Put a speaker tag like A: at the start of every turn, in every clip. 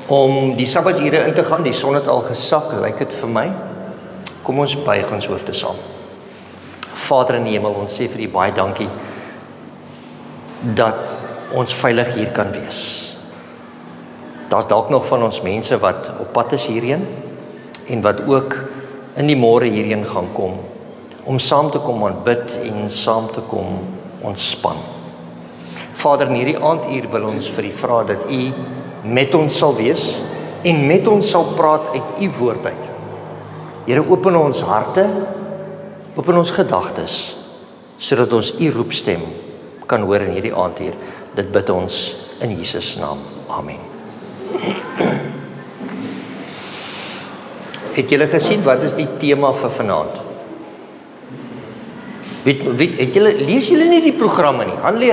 A: om die Sabbatsure in te gaan. Die son het al gesak, lyk dit vir my. Kom ons buig ons hoofde saam. Vader in die hemel, ons sê vir U baie dankie dat ons veilig hier kan wees. Daar's dalk nog van ons mense wat op pad is hierheen en wat ook in die môre hierheen gaan kom om saam te kom aanbid en saam te kom ontspan. Vader, in hierdie aanduur wil ons vir U vra dat U met ons sal wees en met ons sal praat uit U woord uit. Here, open ons harte, open ons gedagtes, sodat ons U roepstem kan hoor in hierdie aanduur. Dit bid ons in Jesus naam. Amen. Het julle gesien wat is die tema vir vanaand? Lees julle nie die programme nie? Hanlie,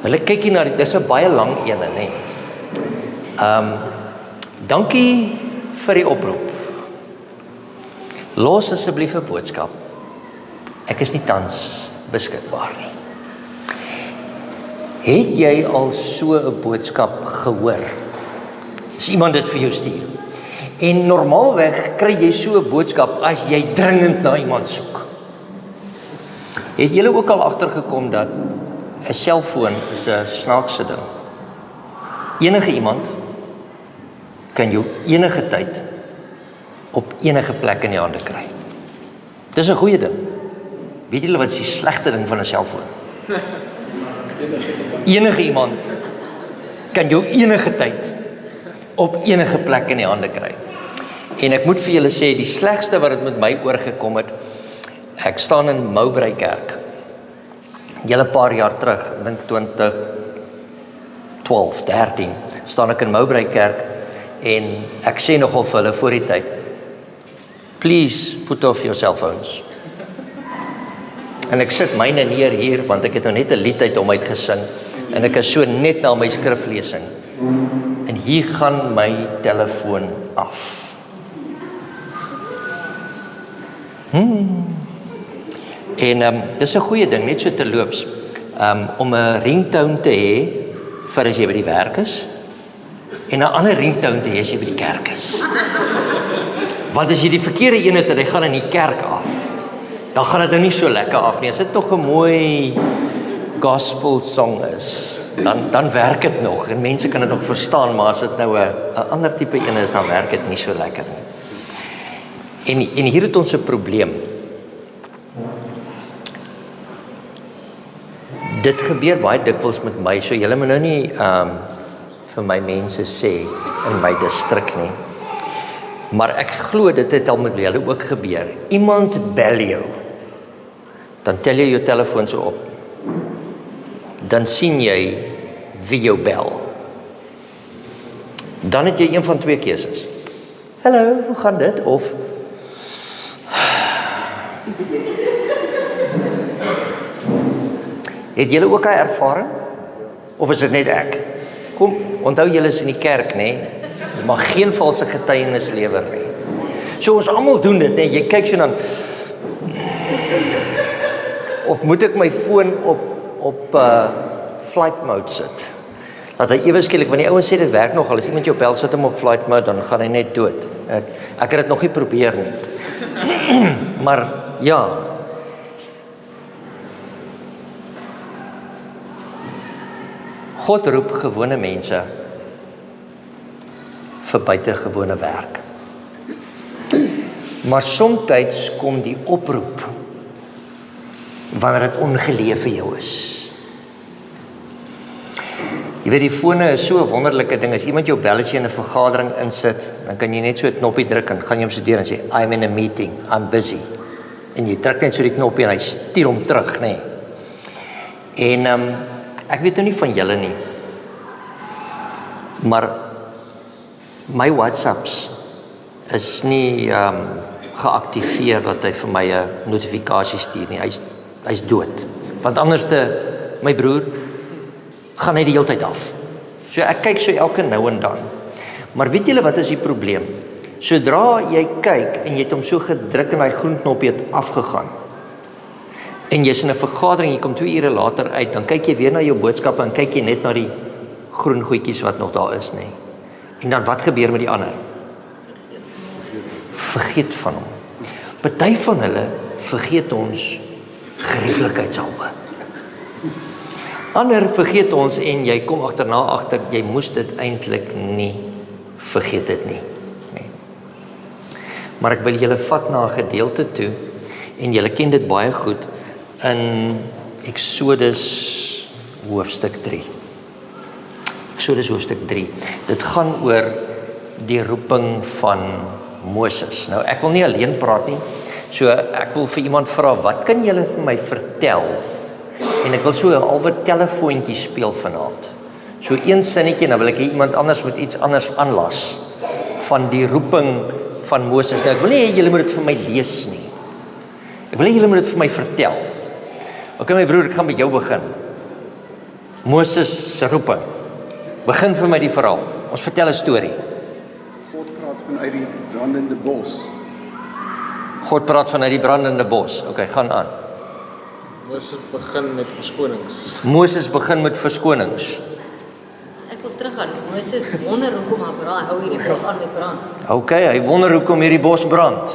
A: hulle kyk hier na dit, dis 'n baie lang ene, nê. Dankie vir die oproep. Los asseblief 'n boodskap. Ek is nie tans beskikbaar nie. Het jy al so 'n boodskap gehoor? As iemand dit vir jou stuur. En normaalweg kry jy so 'n boodskap as jy dringend na iemand soek. Het julle ook al agtergekom dat 'n selfoon is 'n snaakse ding? Enige iemand kan jou enige tyd op enige plek in die hande kry. Dis 'n goeie ding. Weet julle wat is die slegte ding van 'n selfoon? Enige iemand kan jou enige tyd op enige plek in die hande kry. En ek moet vir julle sê, die slegste wat dit met my oorgekom het, ek staan in Mowbray Kerk. Julle paar jaar terug, ek dink 2012, 13, staan ek in Mowbray Kerk en ek sê nogal vir hulle voor die tyd, please put off your cell phones. En ek sit myne neer hier, want ek het nou net 'n lied uit hom uitgesing, en ek is so net na my skriflesing, en hier gaan my telefoon af. En dis 'n goeie ding, net so terloops, om 'n ringtone te hê vir as jy by die werk is, en 'n ander ringtone te hê as jy by die kerk is. Want as jy die verkeerde een het en hy gaan in die kerk af, dan gaan dit nou nie so lekker af nie. As dit nog 'n mooi gospel song is, dan werk dit nog en mense kan dit nog verstaan, maar as dit nou 'n ander tipe een is, dan werk dit nie so lekker nie. En hier het ons 'n probleem. Dit gebeur baie dikwels met my, so julle moet nou nie vir my mense sê in my distrik nie. Maar ek glo dit het al met julle ook gebeur. Iemand bel jou, dan tel jy jou telefoon so op. Dan sien jy wie jou bel. Dan het jy een van twee keuses. Hallo, hoe gaan dit? Of het julle ook 'n ervaring? Of is dit net ek? Kom, onthou julle is in die kerk, nê? Jy mag geen valse getuienis lewer nie. So ons almal doen dit, nê? Jy kyk so dan, of moet ek my foon op flight mode sit? Dat hy ewe skielik, want die ouens sê dit werk nog, as iemand jou bel, sit hom op flight mode, dan gaan hy net dood. Ek het dit nog nie probeer nie. Maar ja, God roep gewone mense vir buitengewone werk. Maar soms kom die oproep wanneer dit ongeleef vir jou is. Jy weet, die fone is so 'n wonderlike ding. As iemand jou bel as jy in 'n vergadering insit, dan kan jy net so 'n knoppie druk en gaan jy hom so deur en sê, I'm in a meeting, I'm busy. En jy druk net so die knoppie en hy stuur hom terug, nê. En ek weet nou nie van julle nie, maar my WhatsApps is nie geaktiveer dat hy vir my 'n notifikasie stuur nie. Hy's dood. Want anderste, my broer, gaan hy die hele tyd af. So ek kyk so elke nou en dan. Maar weet julle wat is die probleem? Sodra jy kyk en jy het hom so gedruk en hy groen knoppie het afgegaan, en jy's in 'n vergadering, jy kom 2 ure later uit, dan kyk jy weer na jou boodskappe en kyk jy net na die groen goedjies wat nog daar is nie. En dan wat gebeur met die ander? Vergeet van hom. Party van hulle vergeet ons gerieflikheidshalwe. Ander vergeet ons en jy kom agter, jy moes dit eintlik nie vergeet dit nie. Maar ek wil julle vat na 'n gedeelte toe en julle ken dit baie goed in Exodus hoofstuk 3. Exodus hoofstuk 3. Dit gaan oor die roeping van Moses. Nou ek wil nie alleen praat nie. So ek wil vir iemand vra, wat kan julle vir my vertel? En ek wil so 'n halwe telefoontjie speel vanaand. So een sinnetjie en dan wil ek iemand anders met iets anders aanlas van die roeping van Moses. Nou ek wil nie julle moet dit vir my lees nie. Ek wil nie julle moet dit vir my vertel. Ok my broer, ek gaan met jou begin. Moses se roeping. Begin vir my die verhaal. Ons vertel 'n storie.
B: God praat vanuit die brandende bos.
A: God praat vanuit die brandende bos. Ok, gaan aan.
C: Moses begin met verskonings.
A: Moses begin met verskonings.
D: Ek wil teruggaan. Moses wonder hoekom hou hierdie bos aan met brand.
A: Ok, hy wonder hoekom hierdie bos brand.
B: Hy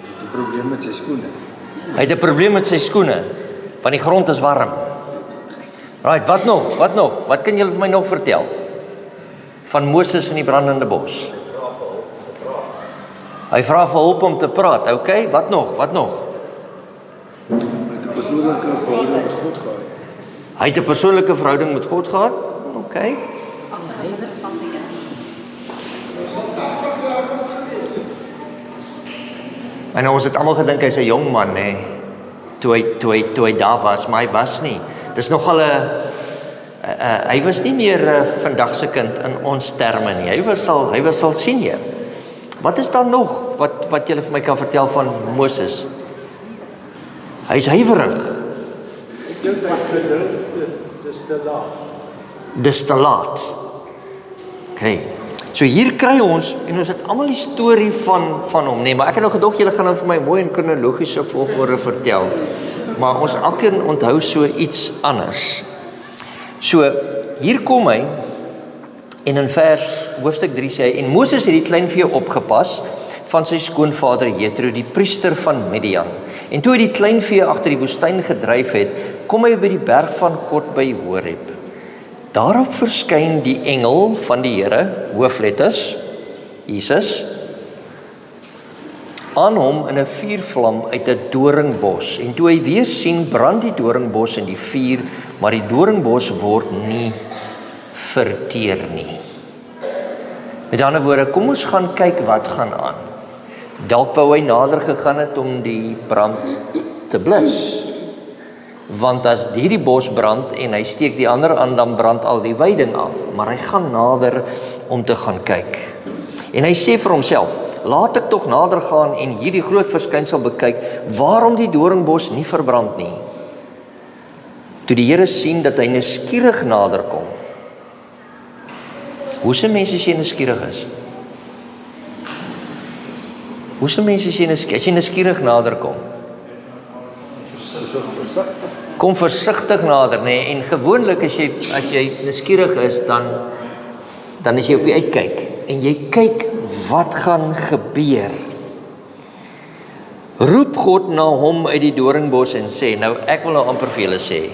B: het 'n probleem met sy skoene.
A: Hy het 'n probleem met sy skoene, want die grond is warm. Right, wat nog? Wat kan julle vir my nog vertel? Van Moses in die brandende bos. Hy vra vir hulp om te praat. Ok, wat nog?
B: Hy het 'n persoonlike verhouding met God gehad.
A: Hy het 'n persoonlike verhouding met God gehad. Ok. En ons het almal gedink hy's 'n jong man, nê, toe hy daar was, maar hy was nie. Dis nogal 'n hy was nie meer vandag se kind in ons terme nie. Hy was al senior. Wat is daar nog wat julle vir my kan vertel van Moses? Hy's huiwerig.
B: Ek dink wat gedink dis te laat.
A: Dis te laat. OK. So hier kry ons en ons het almal die storie van hom, nee, maar ek het nou gedog julle gaan hom vir my mooi in kronologiese volgorde vertel. Maar ons elkeen onthou so iets anders. So hier kom hy en in vers hoofstuk 3 sê hy, en Moses het die kleinvee opgepas van sy skoonvader Jethro, die priester van Midian. En toe hy die kleinvee agter die woestyn gedryf het, kom hy by die berg van God by Horeb. Daarop verskyn die engel van die Here, hoofletters, Jesus, aan hom in 'n vuurvlam uit 'n doringbos. En toe hy weer sien, brand die doringbos in die vuur, maar die doringbos word nie verteer nie. Met ander woorde, kom ons gaan kyk wat gaan aan. Dalk wou hy nader gegaan het om die brand te blus. Want as hierdie bos brand en hy steek die ander aan, dan brand al die weiding af. Maar hy gaan nader om te gaan kyk. En hy sê vir homself, laat ek tog nader gaan en hierdie groot verskynsel bekyk, waarom die doringbos nie verbrand nie. Toe die Here sien dat hy nuuskierig nader kom. Hoe se mense as jy nuuskierig is? Hoe se mense as jy nuuskierig nader kom? Kom versigtig nader, nê? En gewoonlik as jy nuuskierig is, dan is jy op die uitkyk en jy kyk wat gaan gebeur. Roep God na hom uit die doringbos en sê, nou ek wil nou amper vir julle sê,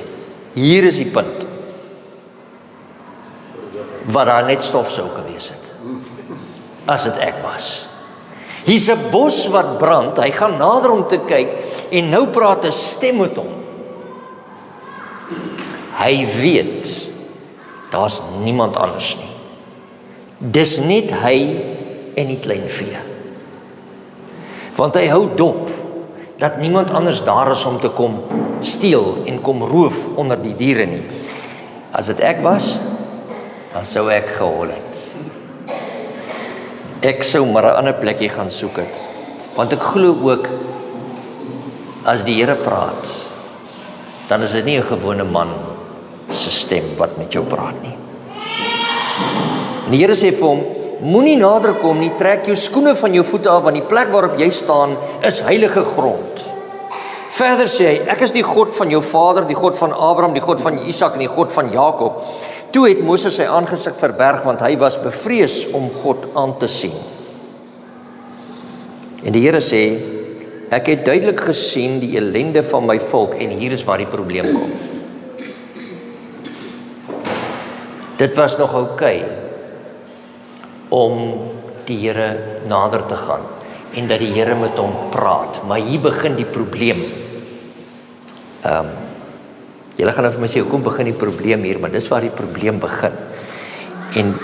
A: hier is die punt waar daar net stof sou gewees het, as dit ek was. Hier's 'n bos wat brand, hy gaan nader om te kyk en nou praat 'n stem met hom. Hy weet, daar's niemand anders nie. Dis net hy en die kleinvee. Want hy hou dop dat niemand anders daar is om te kom steel en kom roof onder die diere nie. As dit ek was, dan sou ek gehol het. Ek sou maar 'n ander plekkie gaan soek het. Want ek glo ook, as die Here praat, dan is dit nie 'n gewone man se stem wat met jou praat nie. En die Here sê vir hom, moenie nader kom nie, trek jou skoene van jou voete af, want die plek waarop jy staan is heilige grond. Verder sê hy, ek is die God van jou vader, die God van Abraham, die God van Isak en die God van Jakob. Toe het Moses sy aangesig verberg, want hy was bevrees om God aan te sien. En die Here sê, ek het duidelik gesien die ellende van my volk, en hier is waar die probleem kom. Dit was nog oukei om die Here nader te gaan, en dat die Here met hom praat, maar hier begin die probleem. Julle gaan nou vir my sê, hoekom begin die probleem hier, maar dis waar die probleem begin. En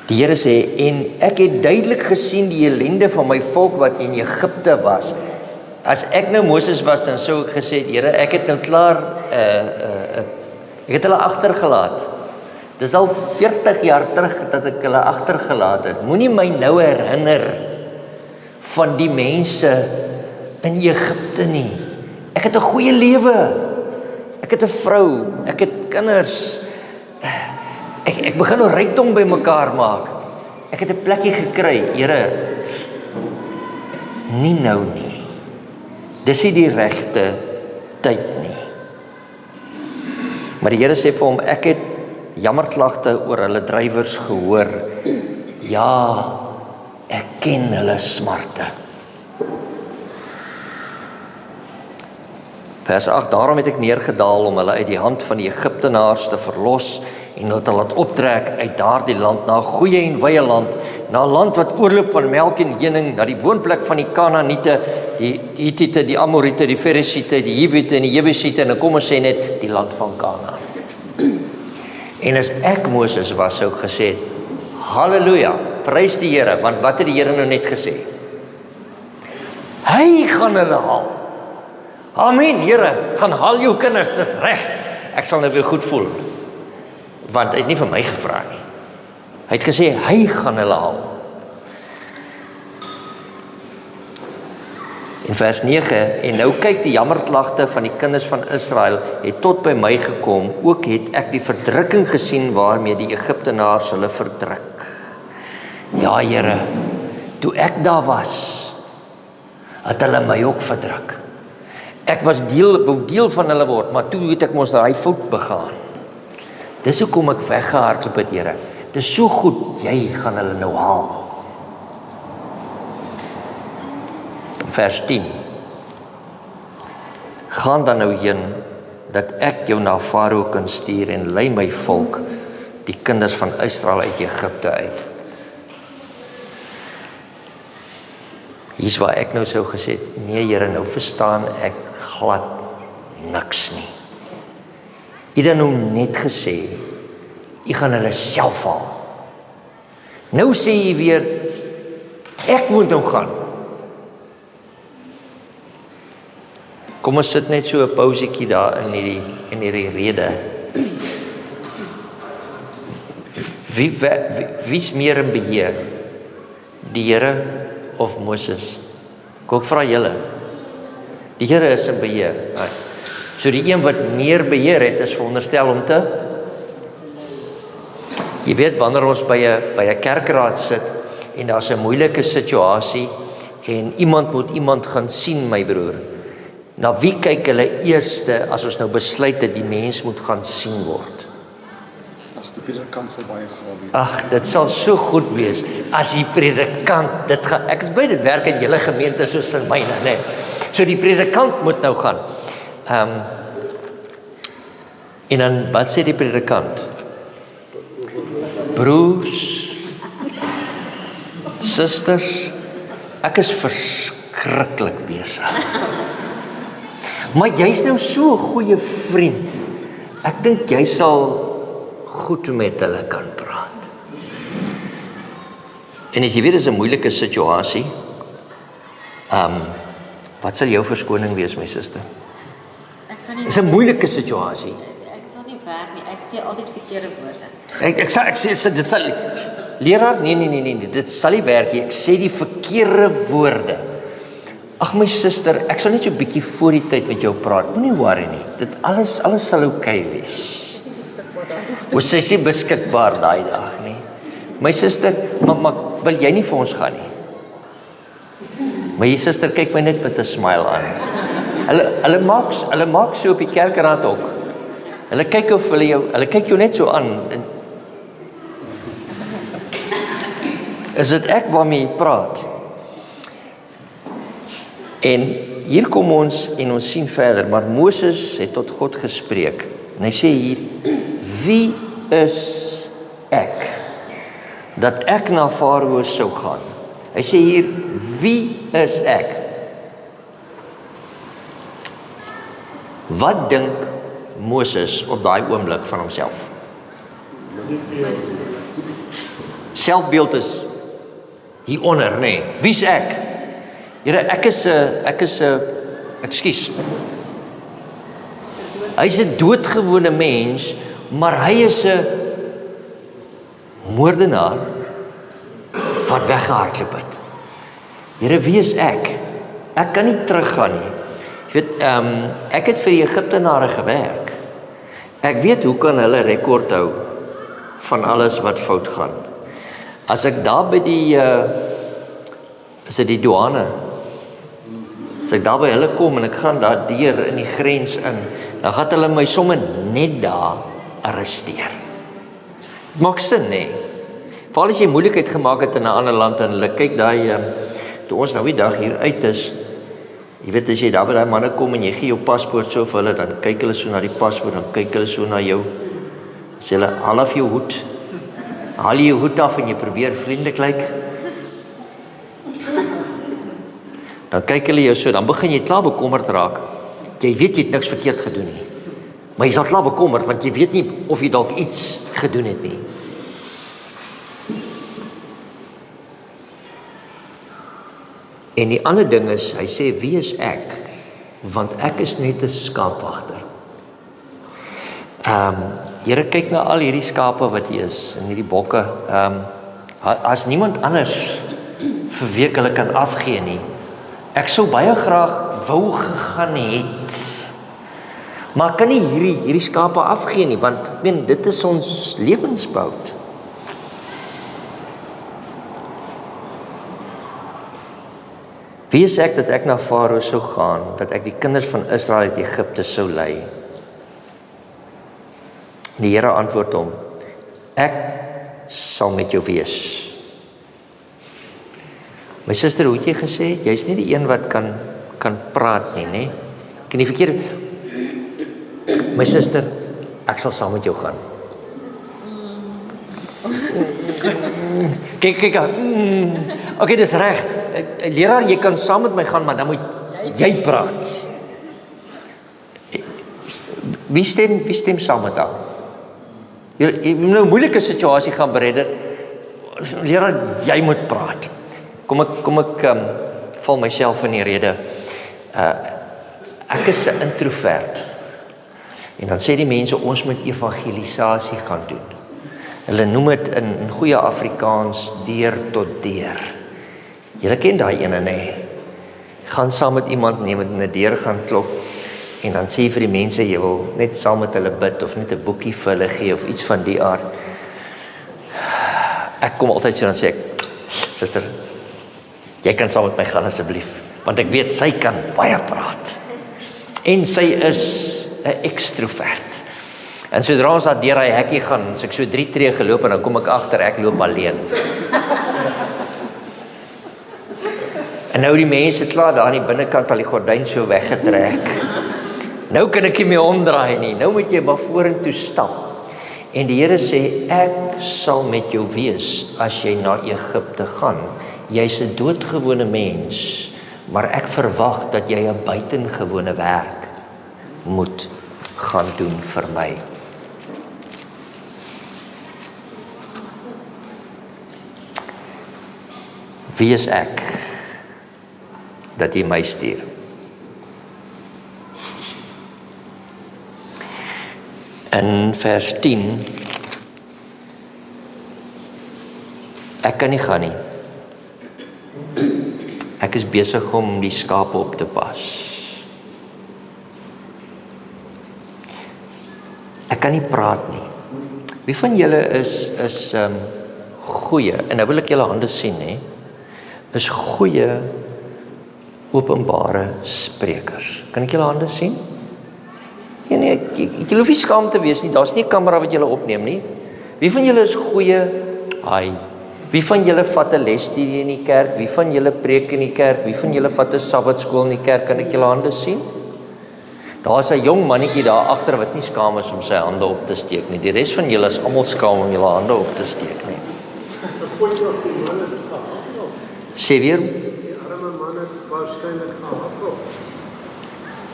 A: die Here sê, en ek het duidelik gesien die ellende van my volk wat in Egipte was. As ek nou Moses was, dan sou ek gesê, Here, ek het nou klaar, ek het hulle agtergelaat. Dis al 40 jaar terug dat ek hulle agtergelaat het. Moenie my nou herinner van die mense in Egipte nie. Ek het 'n goeie lewe. Ek het 'n vrou, ek het kinders. Ek begin nou rykdom bymekaar maak. Ek het 'n plekkie gekry, Here. Nie nou nie. Dis nie die regte tyd nie. Maar die Here sê vir hom, ek het jammerklagte oor hulle drywers gehoor. Ja, ek ken hulle smarte. Vers 8, daarom het ek neergedaal om hulle uit die hand van die Egiptenaars te verlos en hulle te laat optrek uit daardie land na 'n goeie en wye land, na 'n land wat oorloop van melk en honing, na die woonplek van die Kanaaniete, die Hittiete, die Amoriete, die Ferisiete, die Hiwiete en die Jebusiete, en kom ons sê net die land van Kanaan. En as ek Moses was, sou ek gesê, halleluja, prys die Here, want wat het die Here nou net gesê? Hy gaan hulle haal. Amen, Here, gaan haal jou kinders, dis reg. Ek sal nou weer goed voel. Want hy het nie vir my gevra nie. Hy het gesê, hy gaan hulle haal. In vers 9, en nou kyk die jammerklagte van die kinders van Israel het tot by my gekom, ook het ek die verdrukking gesien waarmee die Egiptenaars hulle verdruk. Ja, Here, toe ek daar was, het hulle my ook verdruk. Ek was deel van hulle word, maar toe het ek mos daai fout begaan. Dis hoekom ek weggehardloop het, Here. Dis so goed, jy gaan hulle nou haal. Vers 10. Gaan dan nou heen, dat ek jou na Farao kan stuur en lei my volk, die kinders van Israel uit Egipte uit. Hier's waar ek nou sou gesê het, nee Here, nou verstaan ek glad niks nie. Jy het nou net gesê, jy gaan hulle self haal. Nou sê jy weer, ek moet nou gaan. Kom ons sit net so 'n pausiekie daar in hierdie rede. Wie's meer in beheer? Die Here of Moses? Ek vra julle. Die Here is in beheer. So die een wat meer beheer het, is veronderstel om te. Jy weet, wanneer ons by 'n kerkraad sit en daar's 'n moeilike situasie en iemand moet iemand gaan sien, my broer. Na wie kyk hulle eerste as ons nou besluit dat die mens moet gaan sien word?
B: Ag, die predikant sal baie graag weet.
A: Ag, dit sal so goed wees as die predikant dit gaan. Ek is bly dit werk in julle gemeente soos in myne, né? So die predikant moet nou gaan. En dan wat sê die predikant? Broers, susters, ek is verskriklik besig. Maar jy's nou so 'n goeie vriend. Ek dink jy sal goed met hulle kan praat. En as jy weet, dis 'n moeilike situasie. Wat sal jou verskoning wees, my suster?
D: Ek kan nie.
A: Dis 'n moeilike situasie.
D: Ek sal nie werk nie. Ek sê altyd verkeerde woorde.
A: Ek sê dit sal leraar, nee, dit sal nie werk nie. Ek sê die verkeerde woorde. Ag my suster, ek sal net so 'n bietjie voor die tyd met jou praat. Moenie worry nie. Dit alles sal oukei wees. Ons sê sy beskikbaar daai dag, nie. My suster, maar wil jy nie vir ons gaan nie? My suster kyk my net met 'n smile aan. Hulle maak so op die kerkraad ook. Hulle kyk of hulle kyk jou net so aan. Is dit ek waarmee jy praat? En hier kom ons en ons sien verder, maar Moses het tot God gespreek. En hy sê hier, wie is ek? Dat ek na Farao sou gaan. Hy sê hier, wie is ek? Wat dink Moses op daai oomblik van homself? Selfbeeld is hieronder, nê? Wie's ek? Here, ek is 'n ekskuus. Hy's 'n doodgewone mens, maar hy is 'n moordenaar wat weggehardloop het. Here, wie is ek? Ek kan nie teruggaan nie. Jy weet, ek het vir die Egiptenare gewerk. Ek weet hoe kan hulle rekord hou van alles wat fout gaan. As ek daar by die douane, as ek daar by hulle kom en ek gaan daar deur in die grens in, dan gaan hulle my sommer net daar arresteer. Het maak sin, nê? Veral as jy moeilikheid gemaak het in 'n ander land en hulle kyk daai, toe ons nou die dag hier uit is, jy weet as jy daar by daai manne kom en jy gee jou paspoort so vir hulle, dan kyk hulle so na die paspoort, dan kyk hulle so na jou, sê hulle, haal af jou hoed, haal jy jou hoed af en jy probeer vriendelik lyk, dan kyk hulle jou so, dan begin jy klaar bekommerd raak, jy weet jy het niks verkeerd gedoen nie, maar jy sal klaar bekommerd, want jy weet nie of jy dalk iets gedoen het nie. En die ander ding is, hy sê, wie is ek? Want ek is net 'n skaapwagter. Here, kyk na al hierdie skape wat hier is, en hierdie bokke. As niemand anders vir wie ek hulle kan afgee nie, ek sou baie graag wou gegaan het, maar ek kan nie hierdie skape afgee nie, want ek meen, dit is ons lewensbout. Wie is ek dat ek na Farao sou gaan, dat ek die kinders van Israel uit Egipte sou lei? Die Here antwoord hom, ek sal met jou wees. My suster, hoe het jy gesê? Jy's nie die een wat kan praat nie, né? Ek nie verkeerd. My suster, ek sal saam met jou gaan. Kyk. Okay, dis reg. Leraar, jy kan saam met my gaan, maar dan moet jy praat. Wie stem saam met haar? Jy moet nou 'n moeilike situasie gaan beredder. Leraar, jy moet praat. Kom ek val myself in die rede. Ek is 'n introvert. En dan sê die mense, ons moet evangelisasie gaan doen. Hulle noem dit in goeie Afrikaans deur tot deur. Julle ken daai ene, nê? Gaan saam met iemand, neem dit in 'n deur gaan klop en dan sê jy vir die mense jy wil net saam met hulle bid of net 'n boekie vir hulle gee of iets van die aard. Ek kom altyd so dan sê ek, suster, jy kan saam met my gaan asseblief, want ek weet sy kan baie praat. En sy is 'n ekstrovert. En sodra ons daar deur hy hekkie gaan, as ek so 3 tree geloop en dan kom ek agter, ek loop alleen. En nou die mense klaar daar aan die binnekant al die gordyn so weggetrek. Nou kan ek nie meer omdraai nie, nou moet jy maar vorentoe stap. En die Here sê, ek sal met jou wees as jy na Egipte gaan. Jy's 'n doodgewone mens, maar ek verwag dat jy 'n buitengewone werk moet gaan doen vir my. Wie is ek dat jy my stuur? In vers 10, ek kan nie gaan nie. Ek is besig om die skape op te pas. Ek kan nie praat nie. Wie van julle is goeie, en nou wil ek julle hande sien, hè? Is goeie openbare sprekers. Kan ek julle hande sien? Nee, jy hoef nie skaam te wees nie, daar's nie 'n kamera wat julle opneem nie. Wie van julle is goeie? Wie van julle vat 'n lesstudie in die kerk? Wie van julle preek in die kerk? Wie van julle vat 'n sabbatskool in die kerk? Kan ek julle hande sien? Daar's 'n jong mannetjie daar agter wat nie skaam is om sy hande op te steek nie. Die res van julle is almal skaam om julle hande op te steek nie. Sê weer?
B: Die arme man het waarskynlik gehakkel.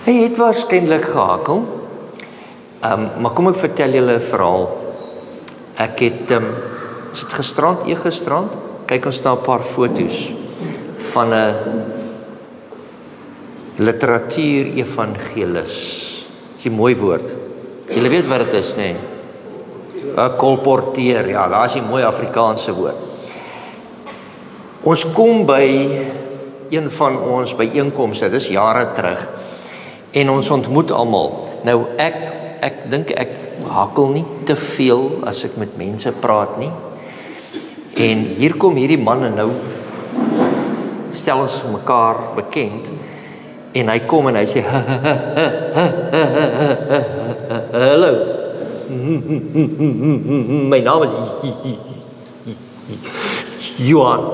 A: Hy het waarskynlik gehakkel. Maar kom ek vertel julle 'n verhaal. Ek het is dit gisterand, kyk ons na 'n paar foto's van 'n literatuur-evangelis. Dis 'n mooi woord. Julle weet wat dit is, nê? 'n kolporteer, ja, daar is 'n mooi Afrikaanse woord. Ons kom by een van ons byeenkomste, dis jare terug, en ons ontmoet almal. Nou ek dink ek hakkel nie te veel as ek met mense praat nie. En hier kom hierdie man en nou stel ons mekaar bekend en hy kom en hy sê hallo. My naam is Johan.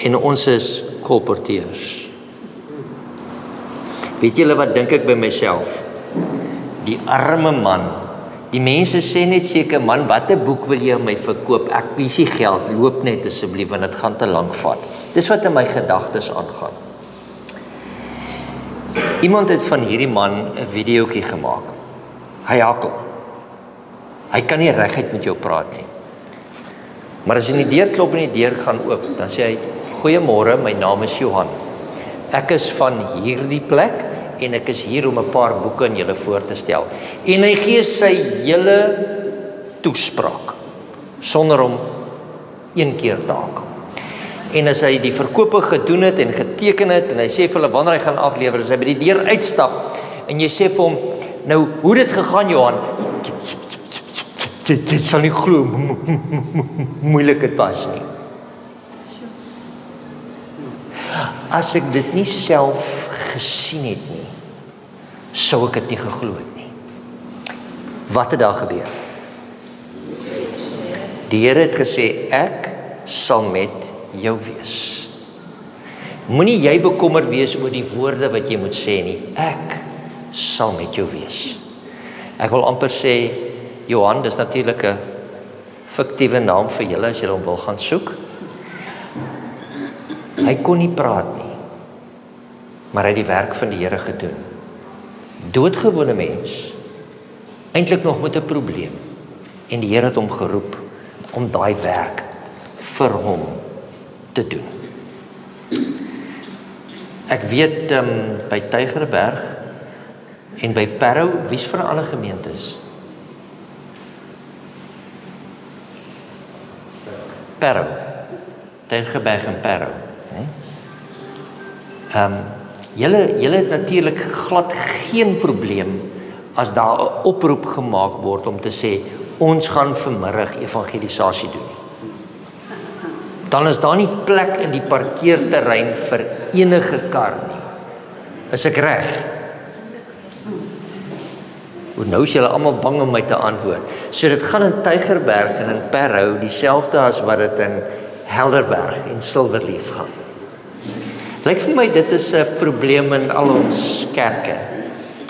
A: En ons is kolporteurs. Weet julle wat dink ek by myself? Die arme man. Die mense sê net seker, man, watter boek wil jy my verkoop? Ek kies nie geld, loop net asseblief want dit gaan te lank vat. Dis wat in my gedagtes aangaan. Iemand het van hierdie man 'n videoetjie gemaak. Hy hakkel. Hy kan nie reguit met jou praat nie. Maar as jy in die deur klop en die deur gaan oop, dan sê hy, goeiemôre, my naam is Johan. Ek is van hierdie plek en ek is hier om 'n paar boeke aan julle voor te stel. En hy gee sy hele toespraak sonder om een keer te haak. En as hy die verkope gedoen het en geteken het en hy sê vir hulle wanneer hy gaan aflewer, as hy by die deur uitstap en jy sê vir hom, nou hoe dit gegaan Johan? Dit sal nie glo moeilik dit was nie. As ek dit nie self gesien het nie, sou ek dit nie geglo het nie. Wat het daar gebeur? Die Here het gesê, ek sal met jou wees. Moenie jy bekommerd wees oor die woorde wat jy moet sê nie. Ek sal met jou wees. Ek wil amper sê, Johan, dis natuurlik 'n fiktiewe naam vir julle as julle hom wil gaan soek. Hy kon nie praat nie, maar hy het die werk van die Here gedoen. Doodgewone mens, eintlik nog met 'n probleem, en die Here het hom geroep om daai werk vir hom te doen. Ek weet by Tygerberg en by Parow, wie's van 'n ander gemeentes? Parow, Tygerberg en Parow. Julle het natuurlik glad geen probleem as daar 'n oproep gemaak word om te sê ons gaan vanmiddag evangelisasie doen. Dan is daar nie plek in die parkeerterrein vir enige kar nie. Is ek reg? Nou is julle almal bang om my te antwoord. So dit gaan in Tygerberg en in Parow dieselfde as wat dit in Helderberg en Silverleaf gaan. Lyk vir my dit is 'n probleem in al ons kerke,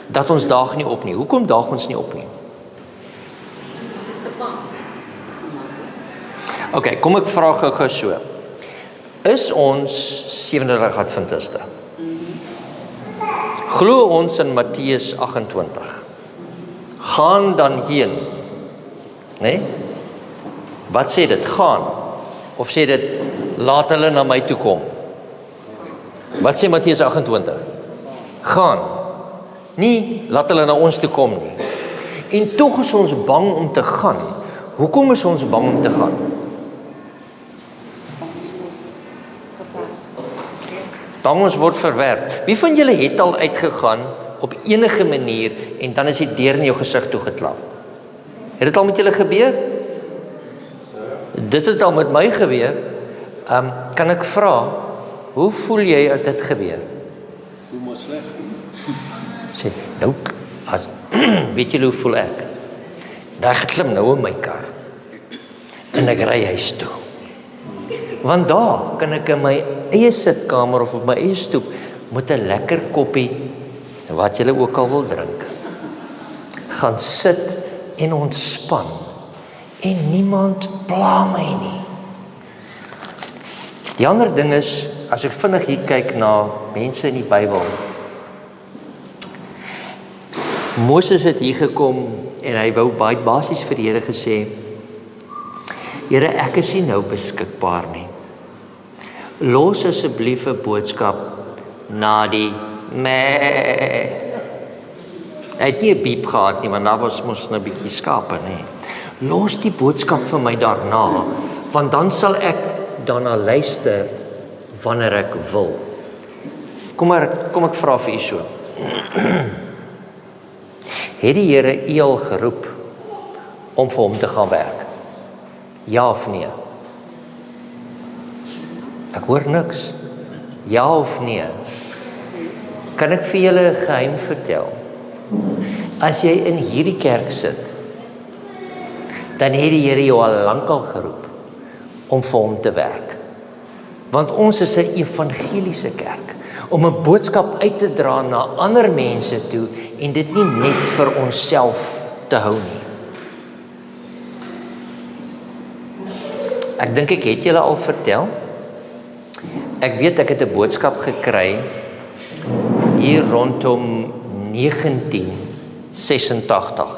A: dat ons daag nie op nie. Hoekom daag ons nie op nie?
D: Ons is te bang.
A: OK, kom ek vra gou so. Is ons 37 Adventiste? Glo ons in Matteus 28? Gaan dan heen. Nee? Wat sê dit? Gaan. Of sê dit laat hulle na my toe kom? Wat sê Matteus 28? Gaan. Nie laat hulle na ons toe kom nie. En tog is ons bang om te gaan. Hoekom is ons bang om te gaan? Bang ons word verwerp. Wie van julle het al uitgegaan op enige manier en dan is die deur in jou gesig toegeklap? Het dit al met julle gebeur? Dit het al met my gebeur. Kan ek vra, hoe voel jy as dit gebeur?
B: Voel maar sleg.
A: Sê, Nou, as weet julle hoe voel ek? Ek klim nou in my kar en ek ry huis toe. Want daar kan ek in my eie sitkamer of op my eie stoep met 'n lekker koppie, wat julle ook al wil drink, gaan sit en ontspan en niemand pla my nie. Die ander ding is, as ek vinnig hier kyk na mense in die Bybel, Moses het hier gekom en hy wou baie basies vir die Here gesê, Here, ek is nie nou beskikbaar nie. Los asseblief 'n boodskap na die meh. Hy het nie 'n piep gehad nie, want daar was mos nou 'n bietjie skape, nee. Los die boodskap vir my daarna, want dan sal ek daarna luister wanneer ek wil. Kom ek vra vir u so. Het die Here u al geroep om vir hom te gaan werk? Ja of nee? Ek hoor niks. Ja of nee? Kan ek vir julle 'n geheim vertel? As jy in hierdie kerk sit, dan het die Here jou al lankal geroep om vir hom te werk. Want ons is 'n evangeliese kerk, om 'n boodskap uit te dra na ander mense toe en dit nie net vir onsself te hou nie. Ek dink ek het julle al vertel. Ek weet ek het 'n boodskap gekry hier rondom 1986.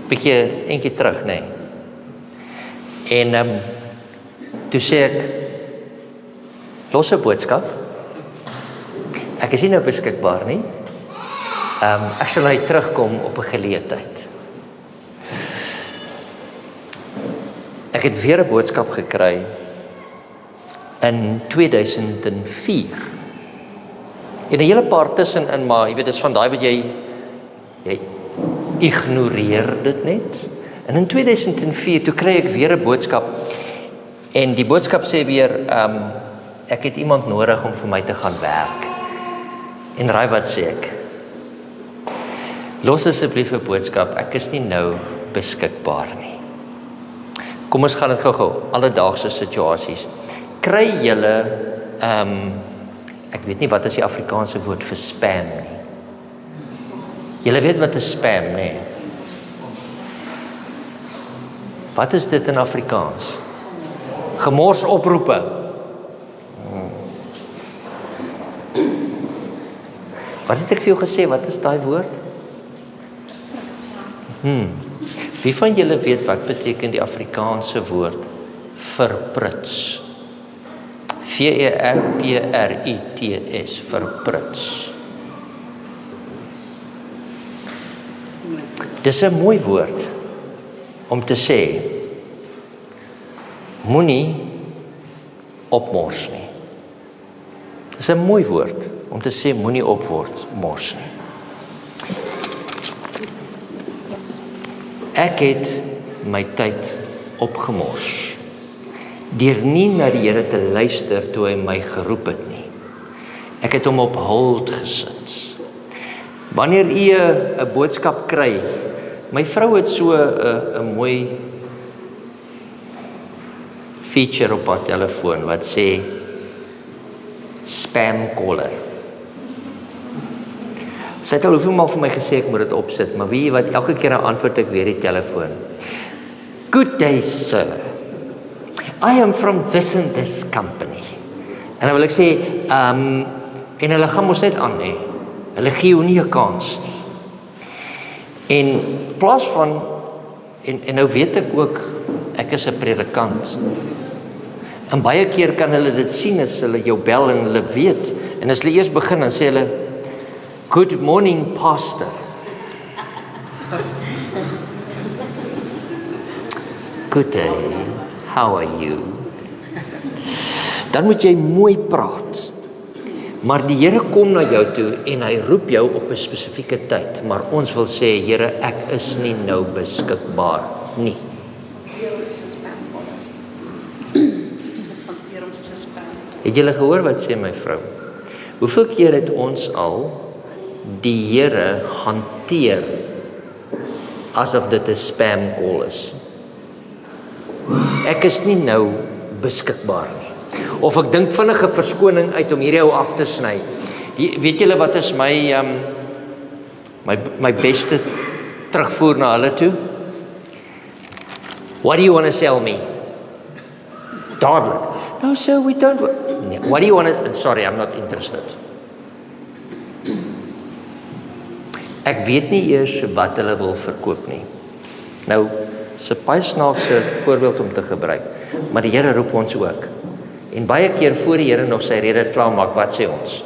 A: Bietjie eentjie terug, nee. En toe sê ek, los 'n boodskap. Ek is nie nou beskikbaar nie. Ek sal nou terugkom op 'n geleentheid. Ek het weer 'n boodskap gekry in 2004. En 'n hele paar tussenin, maar jy weet, dis van daai wat jy ignoreer dit net. En in 2004 toe kry ek weer 'n boodskap en die boodskap sê weer ek het iemand nodig om vir my te gaan werk. En raai wat sê ek? Los asseblief 'n boodskap, ek is nie nou beskikbaar nie. Kom ons gaan dit gou-gou, alledaagse situasies. Kry julle ek weet nie wat is die Afrikaanse woord vir spam nie. Julle weet wat is spam, nee? Wat is dit in Afrikaans? Gemorsoproepe. Wat het ek vir jou gesê, wat is daai woord? Wie van julle weet wat beteken die Afrikaanse woord verprits? V-E-R-P-R-I-T-S, verprits. Dis 'n mooi woord om te sê, moenie opmors nie. Dis 'n mooi woord om te sê, moenie opmors nie. Ek het my tyd opgemors deur nie na die Here te luister toe hy my geroep het nie. Ek het hom op hold gesit. Wanneer u 'n boodskap kry, my vrou het so 'n mooi feature op haar telefoon wat sê spam caller. Sy het al hoeveel maal vir my gesê ek moet dit opsit, maar weet jy wat, elke keer dan antwoord ek weer die telefoon. Good day, sir. I am from this and this company. En dan wil ek sê, en hulle gaan mos net aan, nee. Hulle gee jou nie 'n kans nie. En plaas van, en nou weet ek ook, ek is 'n predikant. En baie keer kan hulle dit sien as hulle jou bel en hulle weet. En as hulle eers begin, dan sê hulle, good morning, pastor. Good day, how are you? Dan moet jy mooi praat. Maar die Here kom na jou toe en hy roep jou op 'n spesifieke tyd. Maar ons wil sê, Here, ek is nie nou beskikbaar nie. Het julle gehoor wat sê my vrou? Hoeveel keer het ons al die Here hanteer asof dit 'n spam call is. Ek is nie nou beskikbaar nie. Of ek dink vinnige verskoning uit om hierdie ou af te sny. Weet julle wat is my beste terugvoer na hulle toe? What do you want to sell me? Dadelik. No sir, we don't. Nee, what do you want to, sorry, I'm not interested. Ek weet nie eers wat hulle wil verkoop nie. Nou, dis 'n baie snaakse voorbeeld om te gebruik, maar die Here roep ons ook. En baie keer voor die Here nog sy rede klaar maak, wat sê ons?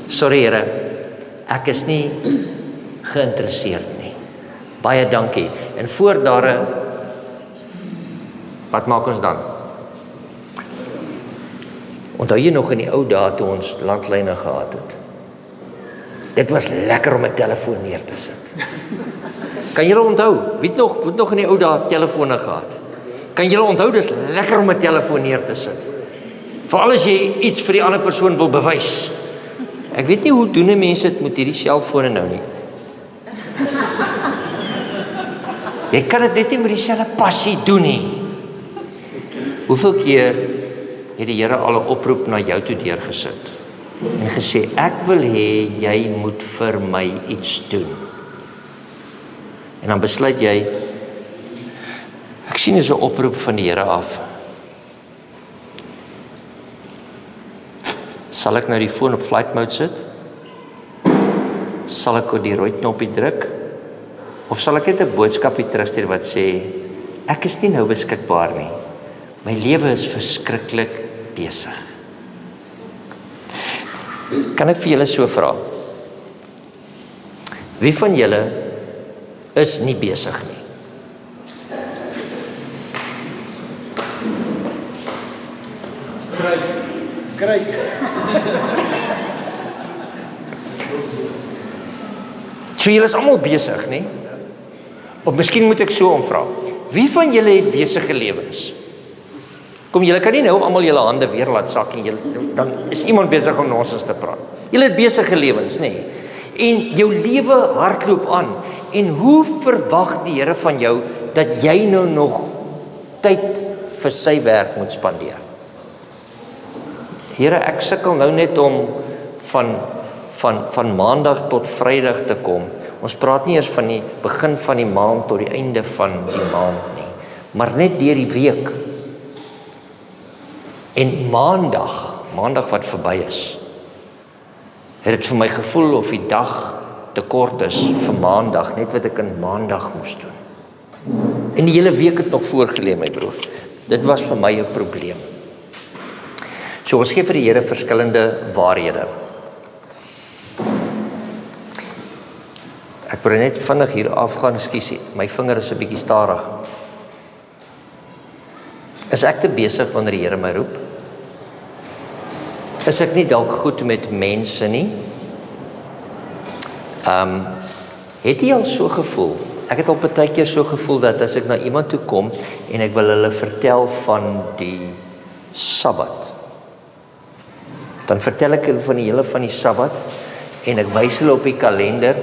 A: Sorry Here, ek is nie geïnteresseerd nie. Baie dankie. En voor daar, wat maak ons dan? Onthou jy nog in die ou dae toe ons landlyne gehad het? Dit was lekker om 'n telefoon neer te sit. Kan julle onthou? Wie het nog in die ou dae telefone gehad? Kan julle onthou, dis lekker om 'n telefoon neer te sit. Veral as jy iets vir die ander persoon wil bewys. Ek weet nie hoe doen mense dit met hierdie selfone nou nie. Jy kan dit net nie met dieselfde passie doen nie. Hoeveel keer het die Here al 'n oproep na jou toe deurgesit en gesê, ek wil hê jy moet vir my iets doen. En dan besluit jy, ek sien is 'n oproep van die Here af. Sal ek nou die foon op flight mode sit? Sal ek op die rooi knoppie druk? Of sal ek net 'n boodskapie terugstuur wat sê, ek is nie nou beskikbaar nie. My lewe is verskriklik besig. Kan ek vir julle so vra? Wie van julle is nie besig nie?
B: Kry.
A: So julle is almal besig, nie? Of miskien moet ek so omvra. Wie van julle het besige lewens? Kom, julle kan nie nou almal julle hande weer laat sak en dan is iemand besig om nonsens te praat. Julle het besige lewens, nê? En jou lewe hardloop aan. En hoe verwag die Here van jou dat jy nou nog tyd vir sy werk moet spandeer? Here, ek sukkel nou net om van maandag tot Vrydag te kom. Ons praat nie eers van die begin van die maand tot die einde van die maand nie, maar net deur die week. En maandag wat verby is, het dit vir my gevoel of die dag te kort is vir maandag, net wat ek in maandag moes doen. En die hele week het nog voorgelê, my broer. Dit was vir my 'n probleem. So ons gee vir die Here verskillende waarhede. Ek probeer net vinnig hier afgaan, ekskuus, my vinger is 'n bietjie stadig. Is ek te besig wanneer die Here my roep? Is ek nie dalk goed met mense nie? Het jy al so gevoel? Ek het al baie keer so gevoel dat as ek na iemand toe kom en ek wil hulle vertel van die Sabbat, dan vertel ek hulle van die hele van die Sabbat en ek wys hulle op die kalender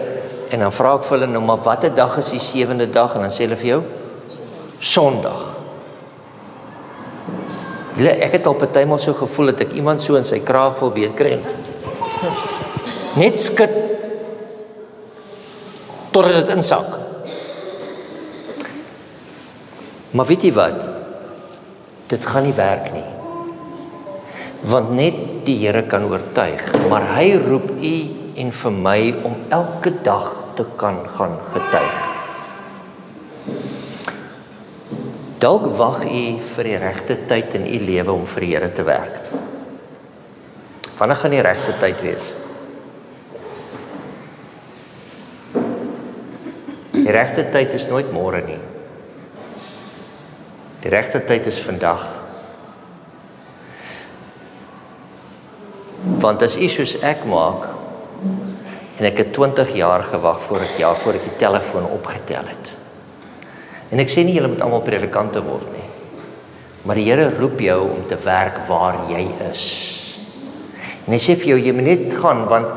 A: en dan vra ek vir hulle nou maar watter dag is die 7de dag en dan sê hulle vir jou Sondag. Ek het al partymal so gevoel dat ek iemand so in sy kraag wil beetkry. Net skud totdat dit insak. Maar weet jy wat? Dit gaan nie werk nie. Want net die Here kan oortuig, maar hy roep u en vir my om elke dag te kan gaan getuig. Dalk wag u vir die regte tyd in u lewe om vir die Here te werk. Wanneer gaan die regte tyd wees? Die regte tyd is nooit môre nie. Die regte tyd is vandag. Want as u soos ek maak en ek het 20 jaar gewag voor ek die telefoon opgetel het. En ek sê nie julle moet almal predikante word nie. Maar die Here roep jou om te werk waar jy is. En hy sê vir jou, jy moet net gaan, want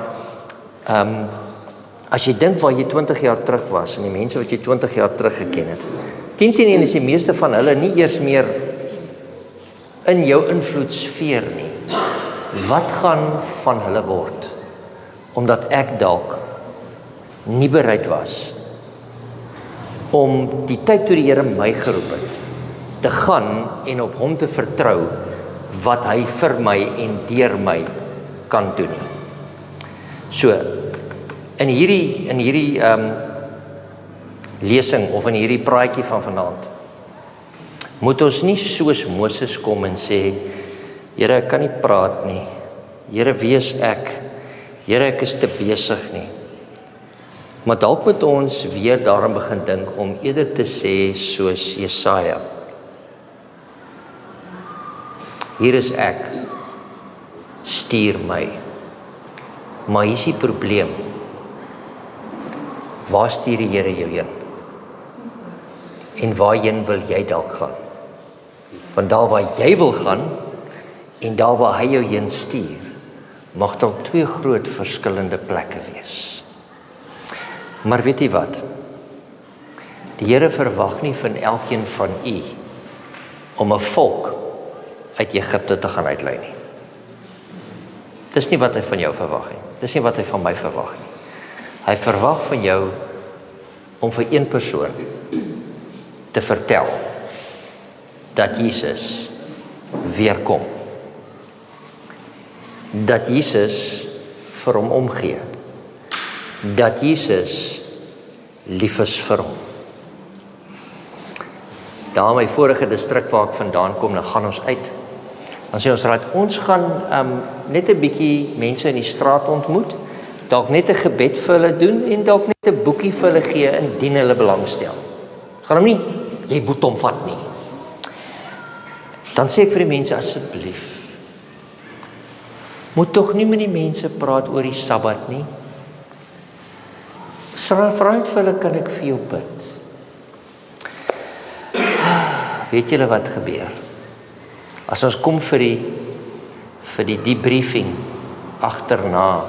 A: As jy dink waar jy 20 jaar terug was en die mense wat jy 20 jaar terug geken het, 10-10 is die meeste van hulle nie eers meer in jou invloedsfeer nie. Wat gaan van hulle word? Omdat ek dalk nie bereid was om die tyd toe die Here my geroep het, te gaan en op hom te vertrou wat hy vir my en deur my kan doen. So, in hierdie lesing of in hierdie praatjie van vanaand, moet ons nie soos Moses kom en sê, Here, ek kan nie praat nie. Here, wie is ek? Here, ek is te besig nie. Maar dalk moet ons weer daaraan begin dink om eerder te sê soos Jesaja. Hier is ek, stuur my. Maar hier is die probleem. Waar stuur die Here jou heen? En waarheen wil jy dalk gaan? Want daar waar jy wil gaan, en daar waar hy jou heen stuur, mag dalk twee groot verskillende plekke wees. Maar weet jy wat? Die Here verwag nie van elkeen van u om 'n volk uit Egipte te gaan uitlei nie. Dis nie wat hy van jou verwag nie. Dis nie wat hy van my verwag nie. Hy verwag van jou om vir een persoon te vertel dat Jesus weer kom. Dat Jesus vir hom omgee. Dat Jesus lief is vir hom. Daar in my vorige distrik waar ek vandaan kom, dan gaan ons uit. Dan sê ons raad, ons gaan net 'n bietjie mense in die straat ontmoet, dalk net 'n gebed vir hulle doen en dalk net 'n boekie vir hulle gee indien hulle belangstel. Gaan hom nie, jy moet hom vat nie. Dan sê ek vir die mense, asseblief, moet tog nie met die mense praat oor die Sabbat nie. Vra net vir hulle, kan ek vir jou bid? Weet julle wat gebeur? As ons kom vir die debriefing agterna,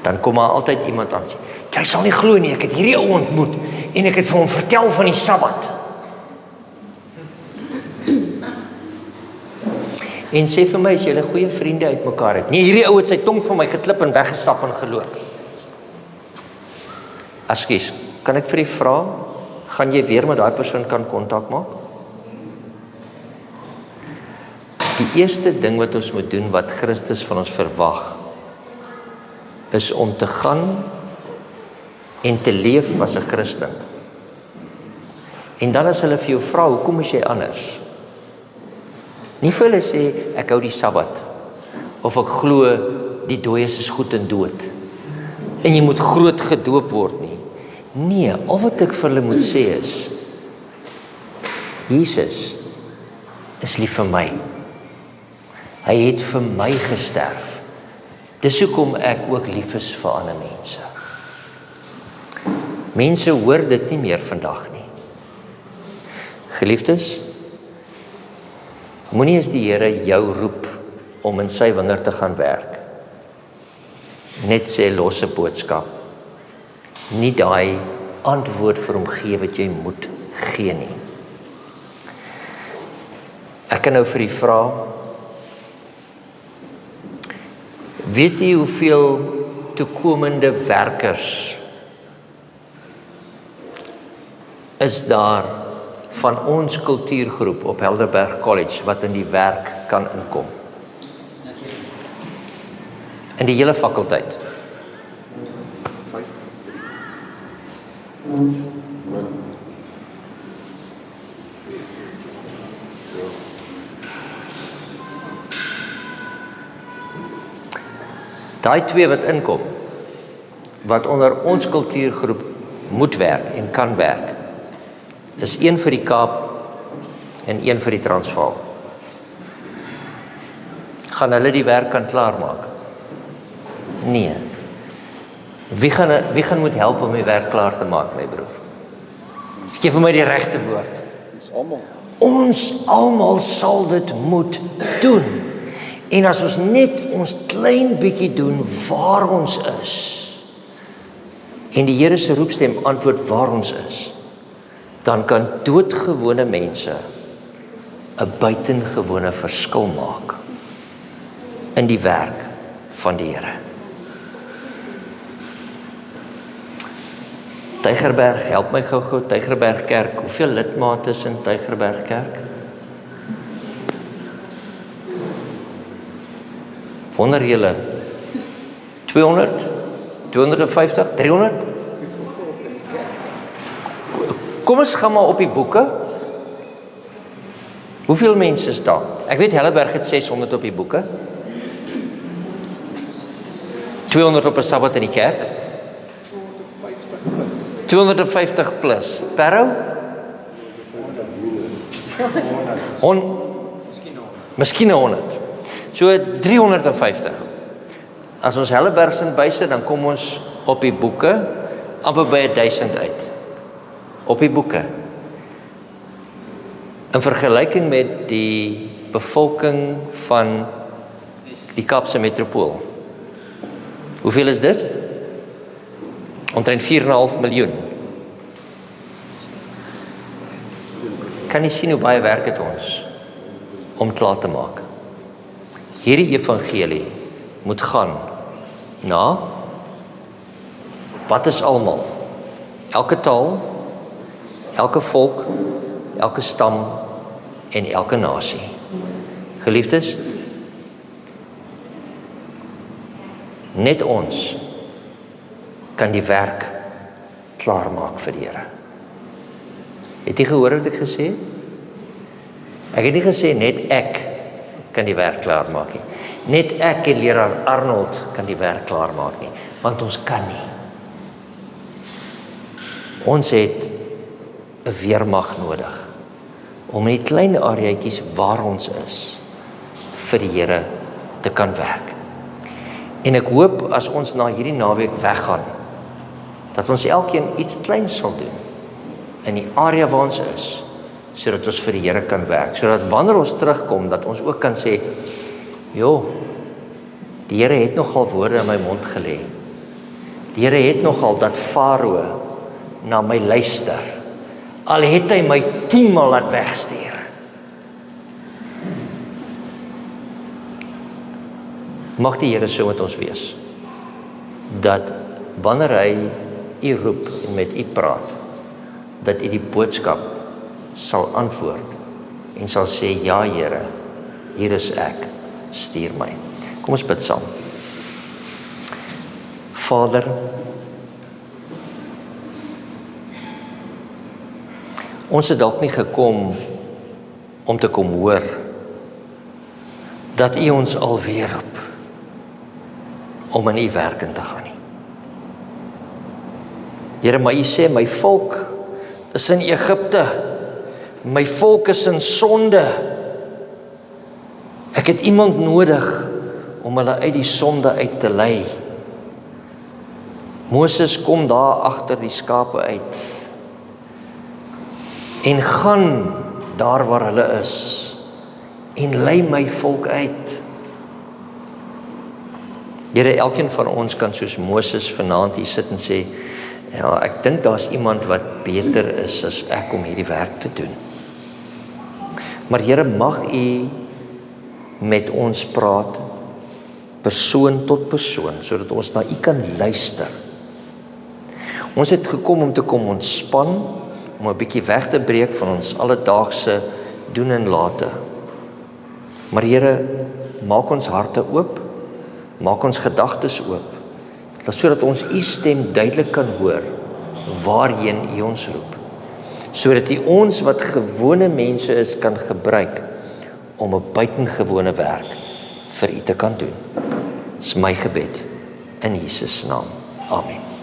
A: dan kom maar altyd iemand aan. Jy sal nie glo nie, ek het hierdie ou ontmoet en ek het vir hom vertel van die Sabbat. En sê vir my, as julle goeie vriende uitmekaar het. Nee, hierdie ou het sy tong vir my geklip en weggestap en geloop. Ekskuus, kan ek vir u vra, gaan jy weer met daai persoon kan kontak maak? Die eerste ding wat ons moet doen, wat Christus van ons verwag, is om te gaan en te leef as 'n Christen. En dan as hulle vir jou vra, hoekom is jy anders? Nie vir hulle sê, ek hou die Sabbat, of ek glo die dooies is goed en dood, en jy moet groot gedoop word nie. Nee, al wat ek vir hulle moet sê is, Jesus is lief vir my. Hy het vir my gesterf. Dis hoekom ek ook lief is vir ander mense. Mense hoor dit nie meer vandag nie. Geliefdes, moenie as die Here jou roep om in sy wingerd te gaan werk, net sê losse boodskap, nie daai antwoord vir hom gee wat jy moet gee nie. Ek kan nou vir u vra, weet jy hoeveel toekomende werkers is daar van ons kultuurgroep op Helderberg College wat in die werk kan inkom? In die hele fakulteit. Daai twee wat inkom, wat onder ons kultuurgroep moet werk en kan werk, is een vir die Kaap en een vir die Transvaal. Gaan hulle die werk kan klaarmaak? Nee. Wie gaan moet help om die werk klaar te maak, my broer? Gee vir my die regte woord.
B: Ons almal.
A: Ons almal sal dit moet doen. En as ons net ons klein bietjie doen waar ons is, en die Here se roepstem antwoord waar ons is, dan kan doodgewone mense 'n buitengewone verskil maak in die werk van die Here. Tygerberg, help my gou-gou, Tygerberg Kerk, hoeveel lidmate is in Tygerberg Kerk? Wonder julle, 200, 250, 300? Kom ons gaan maar op die boeke. Hoeveel mense is daar? Ek weet Helleberg het 600 op die boeke. 200 op 'n Sabbat in die kerk. 250 plus. Parow? Miskien 100. So 350. As ons Helleberg se bysit, dan kom ons op die boeke amper by 1000 uit. Op die boeke. In vergelyking met die bevolking van die Kaapse metropool. Hoeveel is dit? Omtrent 4,5 miljoen. Kan jy sien hoe baie werk het ons om klaar te maak? Hierdie evangelie moet gaan na wat is almal? Elke taal, elke volk, elke stam en elke nasie. Geliefdes, net ons kan die werk klaarmaak vir die Here. Het jy gehoor wat ek gesê het? Ek het nie gesê net ek kan die werk klaarmaak nie. Net ek en leraar Arnold kan die werk klaarmaak nie, want ons kan nie. Ons het 'n weermag nodig om in die klein areaatjies waar ons is vir die Here te kan werk. En ek hoop as ons na hierdie naweek weggaan, dat ons elkeen iets kleins sal doen in die area waar ons is, sodat ons vir die Here kan werk, sodat wanneer ons terugkom, dat ons ook kan sê, die Here het nogal woorde in my mond gelê. Die Here het nogal dat Farao na my luister, al het hy my 10 maal laat wegstuur. Mag die Here so met ons wees, dat wanneer hy u roep en met u praat, dat u die boodskap sal antwoord en sal sê, ja Here, hier is ek, stuur my. Kom ons bid saam. Vader, ons het dalk nie gekom om te kom hoor dat u ons alweer roep om in u werk in te gaan nie. Here, maar u sê, my volk is in Egipte, my volk is in sonde. Ek het iemand nodig om hulle uit die sonde uit te lei. Moses kom daar agter die skape uit en gaan daar waar hulle is en lei my volk uit. Here, elkeen van ons kan soos Moses vanaand hier sit en sê, ja, ek dink daar's iemand wat beter is as ek om hierdie werk te doen. Maar Here, mag u met ons praat, persoon tot persoon, sodat ons na u kan luister. Ons het gekom om te kom ontspan, om 'n bietjie weg te breek van ons alledaagse doen en late. Maar Here, maak ons harte oop, maak ons gedagtes oop, sodat ons u stem duidelik kan hoor, waarheen u ons roep. Sodat u ons wat gewone mense is, kan gebruik om 'n buitengewone werk vir u te kan doen. Dis my gebed in Jesus naam. Amen.